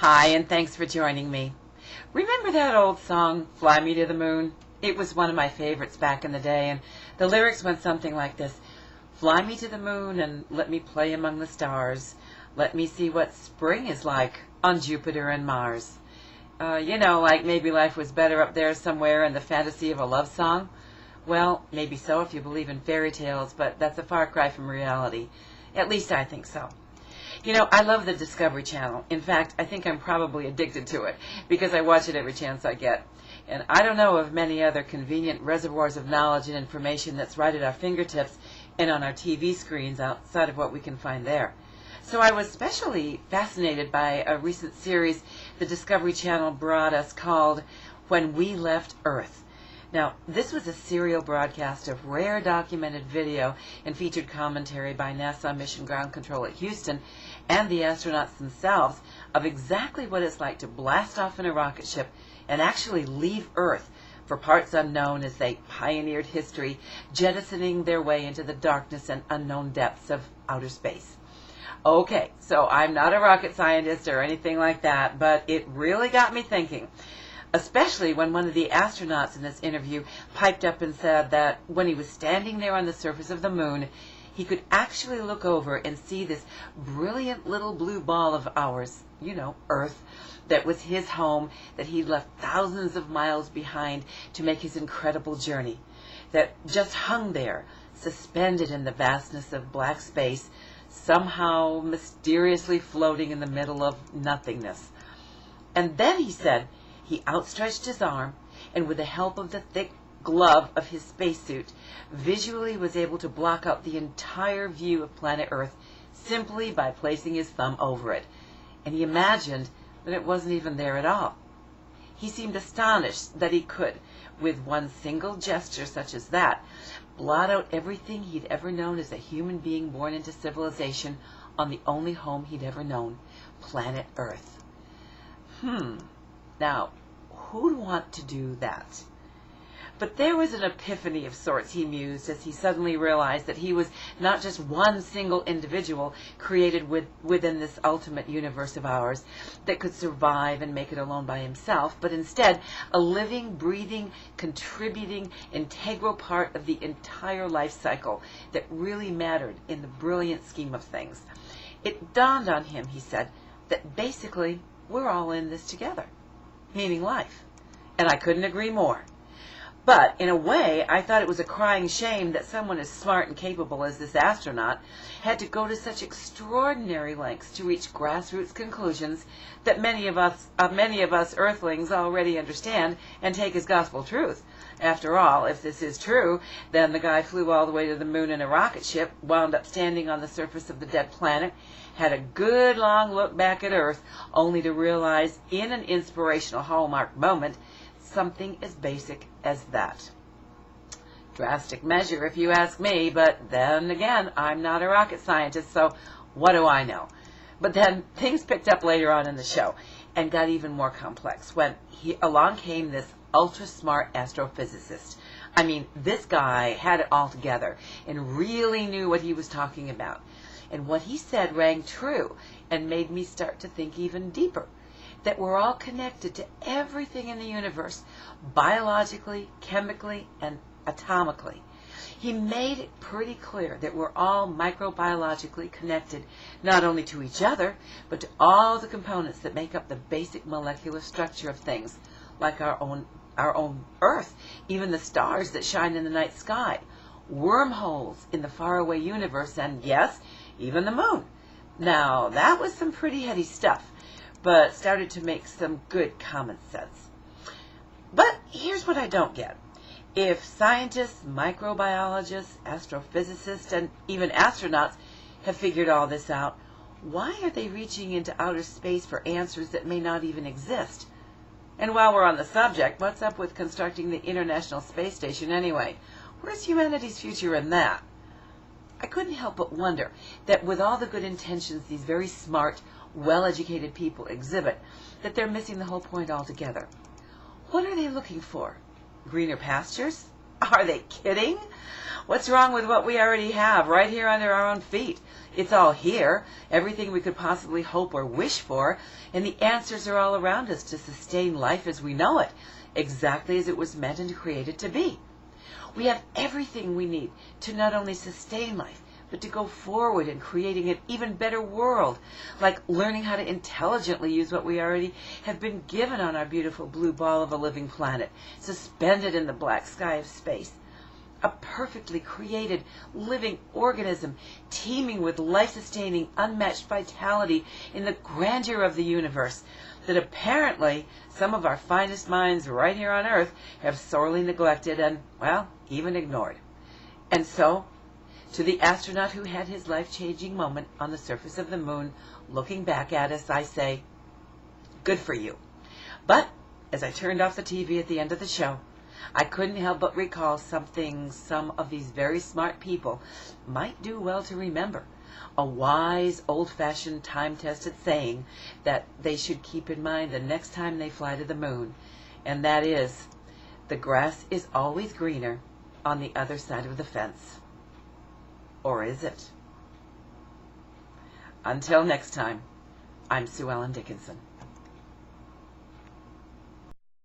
Hi, and thanks for joining me. Remember that old song, Fly Me to the Moon? It was one of my favorites back in the day, and the lyrics went something like this. Fly me to the moon and let me play among the stars. Let me see what spring is like on Jupiter and Mars. Like maybe life was better up there somewhere in the fantasy of a love song. Well, maybe so if you believe in fairy tales, but that's a far cry from reality. At least I think so. I love the Discovery Channel. In fact, I think I'm probably addicted to it because I watch it every chance I get. And I don't know of many other convenient reservoirs of knowledge and information that's right at our fingertips and on our TV screens outside of what we can find there. So I was especially fascinated by a recent series the Discovery Channel brought us called When We Left Earth. Now, this was a serial broadcast of rare documented video and featured commentary by NASA Mission Ground Control at Houston and the astronauts themselves of exactly what it's like to blast off in a rocket ship and actually leave Earth for parts unknown as they pioneered history, jettisoning their way into the darkness and unknown depths of outer space. Okay, so I'm not a rocket scientist or anything like that, but it really got me thinking. Especially when one of the astronauts in this interview piped up and said that when he was standing there on the surface of the moon, he could actually look over and see this brilliant little blue ball of ours, Earth, that was his home, that he'd left thousands of miles behind to make his incredible journey, that just hung there, suspended in the vastness of black space, somehow mysteriously floating in the middle of nothingness. And then he said, he outstretched his arm, and with the help of the thick glove of his spacesuit, visually was able to block out the entire view of planet Earth simply by placing his thumb over it. And he imagined that it wasn't even there at all. He seemed astonished that he could, with one single gesture such as that, blot out everything he'd ever known as a human being born into civilization on the only home he'd ever known, planet Earth. Now, who'd want to do that? But there was an epiphany of sorts, he mused, as he suddenly realized that he was not just one single individual created within this ultimate universe of ours that could survive and make it alone by himself, but instead a living, breathing, contributing, integral part of the entire life cycle that really mattered in the brilliant scheme of things. It dawned on him, he said, that basically we're all in this together. Meaning life. And I couldn't agree more. But, in a way, I thought it was a crying shame that someone as smart and capable as this astronaut had to go to such extraordinary lengths to reach grassroots conclusions that many of us Earthlings already understand and take as gospel truth. After all, if this is true, then the guy flew all the way to the moon in a rocket ship, wound up standing on the surface of the dead planet, had a good long look back at Earth, only to realize in an inspirational hallmark moment something as basic as that. Drastic measure if you ask me, but then again, I'm not a rocket scientist, so what do I know? But then things picked up later on in the show and got even more complex when along came this ultra-smart astrophysicist. I mean, this guy had it all together and really knew what he was talking about. And what he said rang true and made me start to think even deeper, that we're all connected to everything in the universe, biologically, chemically, and atomically. He made it pretty clear that we're all microbiologically connected, not only to each other, but to all the components that make up the basic molecular structure of things, like our own Earth, even the stars that shine in the night sky, wormholes in the faraway universe, and yes, even the moon. Now, that was some pretty heady stuff, but started to make some good common sense. But here's what I don't get. If scientists, microbiologists, astrophysicists, and even astronauts have figured all this out, why are they reaching into outer space for answers that may not even exist? And while we're on the subject, what's up with constructing the International Space Station anyway? Where's humanity's future in that? I couldn't help but wonder that with all the good intentions these very smart, well-educated people exhibit, that they're missing the whole point altogether. What are they looking for? Greener pastures? Are they kidding? What's wrong with what we already have right here under our own feet? It's all here, everything we could possibly hope or wish for, and the answers are all around us to sustain life as we know it, exactly as it was meant and created to be. We have everything we need to not only sustain life, but to go forward in creating an even better world, like learning how to intelligently use what we already have been given on our beautiful blue ball of a living planet, suspended in the black sky of space. A perfectly created living organism teeming with life-sustaining, unmatched vitality in the grandeur of the universe that apparently some of our finest minds right here on Earth have sorely neglected and, well, even ignored. And so, to the astronaut who had his life-changing moment on the surface of the moon, looking back at us, I say, good for you. But, as I turned off the TV at the end of the show, I couldn't help but recall something some of these very smart people might do well to remember. A wise, old-fashioned, time-tested saying that they should keep in mind the next time they fly to the moon. And that is, the grass is always greener on the other side of the fence. Or is it? Until next time, I'm Sue Ellen Dickinson.